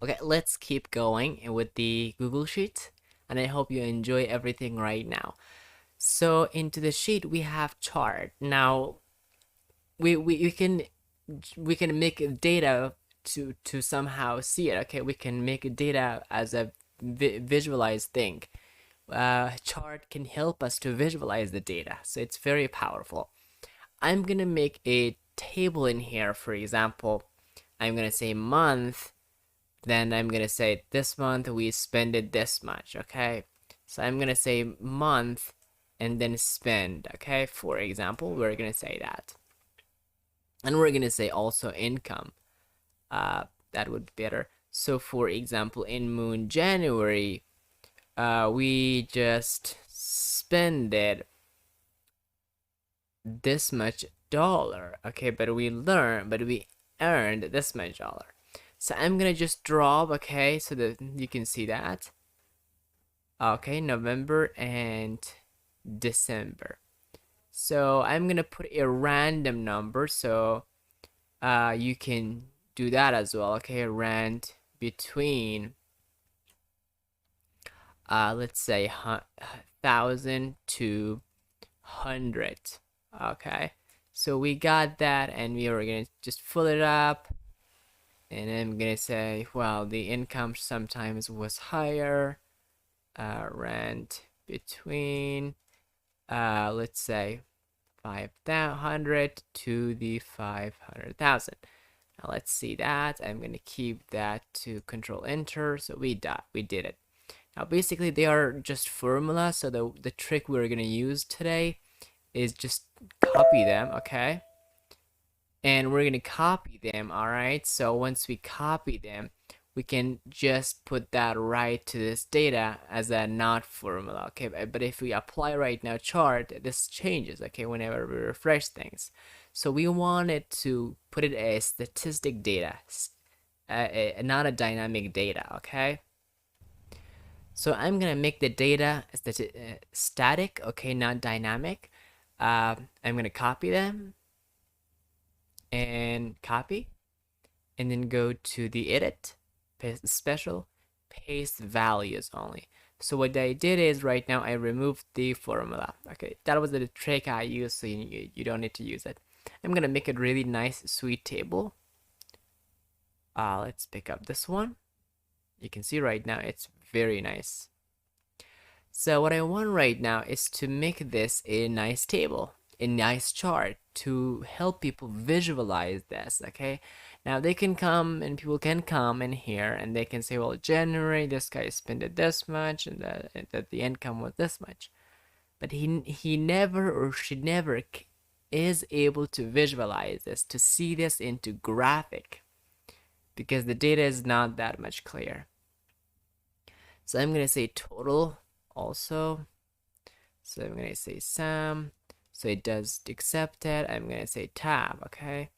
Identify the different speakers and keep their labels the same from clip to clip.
Speaker 1: Okay, let's keep going with the Google Sheet, and I hope you enjoy everything right now. So into the sheet we have chart. Now we can make data to somehow see it. Okay, we can make data as a visualized thing. Chart can help us to visualize the data, so it's very powerful. I'm gonna make a table in here. For example, I'm gonna say month, then I'm gonna say this month we spend it this much. Okay, so I'm gonna say month and then spend. Okay, for example, we're gonna say that, and we're gonna say also income. That would be better. So for example, in moon January, we just spend it this much dollar. Okay, but we earned this much dollar. So I'm gonna just drop, okay, so that you can see that. Okay, November and December. So I'm gonna put a random number, so you can do that as well. Okay, rand between let's say 1,000 to 100. Okay, so we got that, and we are gonna just fill it up, and I'm gonna say, well, the income sometimes was higher. Rent between let's say 500 to the 500,000. Now let's see that. I'm gonna keep that to control enter. So we did it. Now basically they are just formula. So the trick we're gonna use today is just copy them, okay? And we're gonna copy them, all right? So once we copy them, we can just put that right to this data as a not formula. Okay, but if we apply right now chart, this changes, okay, whenever we refresh things. So we wanted to put it as statistic data, not a dynamic data. Okay, so I'm gonna make the data static, okay, not dynamic. I'm gonna copy them and copy, and then go to the edit, paste special, paste values only. So what I did is right now I removed the formula. Okay, that was the trick I used, so you don't need to use it. I'm gonna make a really nice sweet table. Let's pick up this one. You can see right now it's very nice. So what I want right now is to make this a nice table, a nice chart to help people visualize this. Okay, now they can come, and people can come in here and they can say, well, January this guy spent it this much, and that the income was this much, but he never or she never is able to visualize this, to see this into graphic, because the data is not that much clear. So I'm gonna say total also. So I'm gonna say sum, so it does accept it. I'm gonna say tab, okay,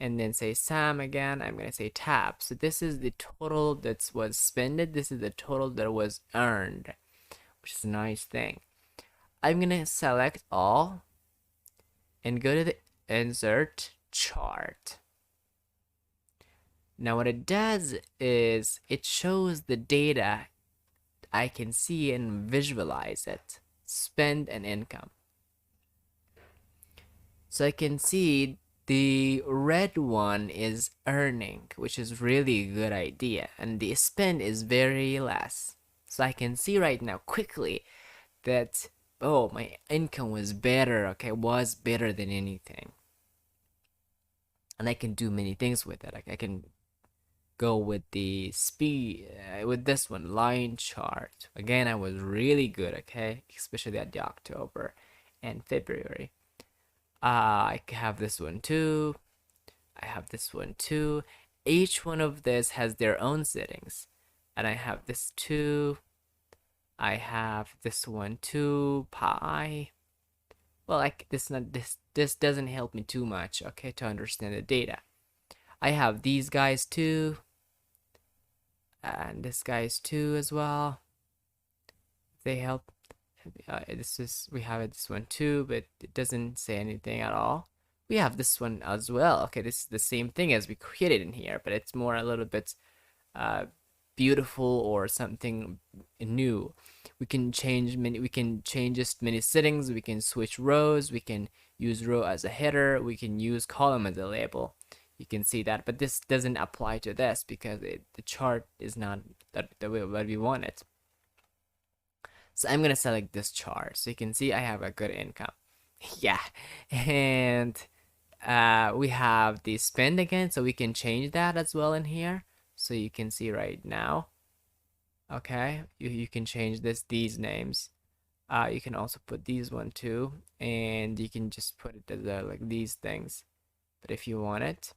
Speaker 1: and then say sum again. I'm gonna say tab. So this is the total that was spent. This is the total that was earned, which is a nice thing. I'm gonna select all and go to the insert chart. Now what it does is it shows the data. I can see and visualize it, spend and income. So I can see the red one is earning, which is really a good idea, and the spend is very less. So I can see right now quickly that, oh, my income was better, okay, was better than anything. And I can do many things with it. Like I can go with the speed, with this one, line chart. Again, I was really good, okay, especially at the October and February. I have this one too. I have this one too. Each one of this has their own settings. And I have this too. I have this one too. Pi. Well, like this doesn't help me too much, okay, to understand the data. I have these guys too. And this guy's too as well. They help. We have this one too, but it doesn't say anything at all. We have this one as well. Okay, this is the same thing as we created in here, but it's more a little bit beautiful or something new. We can change just many settings. We can switch rows. We can use row as a header. We can use column as a label. You can see that, but this doesn't apply to this because the chart is not the way what we want it. So I'm gonna select this chart so you can see I have a good income. Yeah, and we have the spend again, so we can change that as well in here. So you can see right now. Okay, you can change these names. You can also put these one too, and you can just put it as like these things. But if you want it,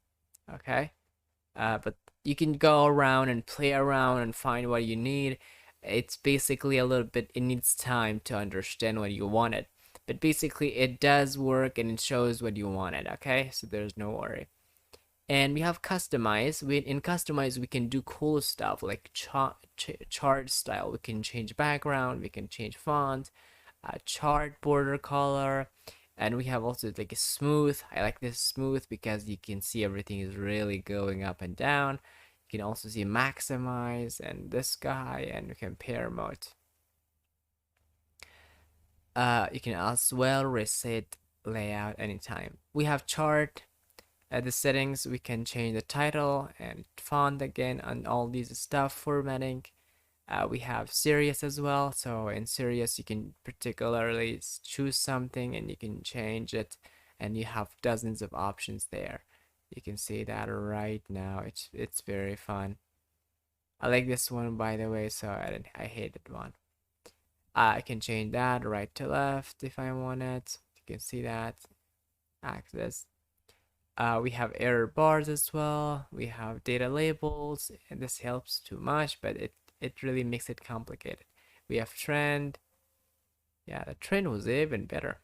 Speaker 1: okay. But you can go around and play around and find what you need. It's basically a little bit, it needs time to understand what you wanted. But basically it does work and it shows what you wanted, okay? So there's no worry. And we have customize. In customize we can do cool stuff like chart style. We can change background, we can change font, chart border color, and we have also like a smooth. I like this smooth because you can see everything is really going up and down. You can also see maximize and this guy and compare mode. You can as well reset layout anytime. We have chart. The settings, we can change the title and font again and all these stuff formatting. We have Sirius as well. So in Sirius, you can particularly choose something and you can change it, and you have dozens of options there. You can see that right now. It's very fun. I like this one, by the way, so I hated one. I can change that right to left if I want it. You can see that. Access. We have error bars as well. We have data labels, and this helps too much, but it really makes it complicated. We have trend. Yeah, the trend was even better.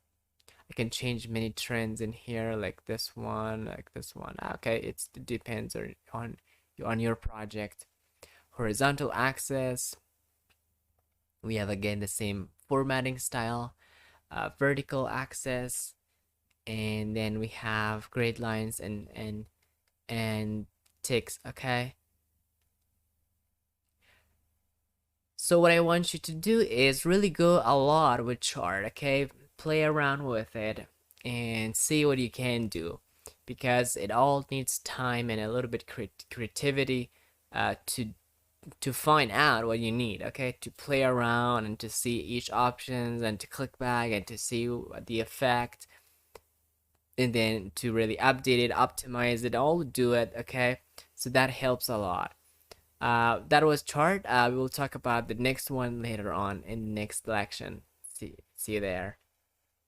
Speaker 1: I can change many trends in here, like this one, like this one. Okay, it depends on your project. Horizontal axis. We have again the same formatting style. Vertical axis, and then we have grid lines and ticks. Okay, so what I want you to do is really go a lot with chart. Okay, play around with it and see what you can do, because it all needs time and a little bit creativity to find out what you need. Okay, to play around and to see each options and to click back and to see the effect, and then to really update it, optimize it, all do it. Okay, so that helps a lot. That was chart. We will talk about the next one later on in the next lection. See you there.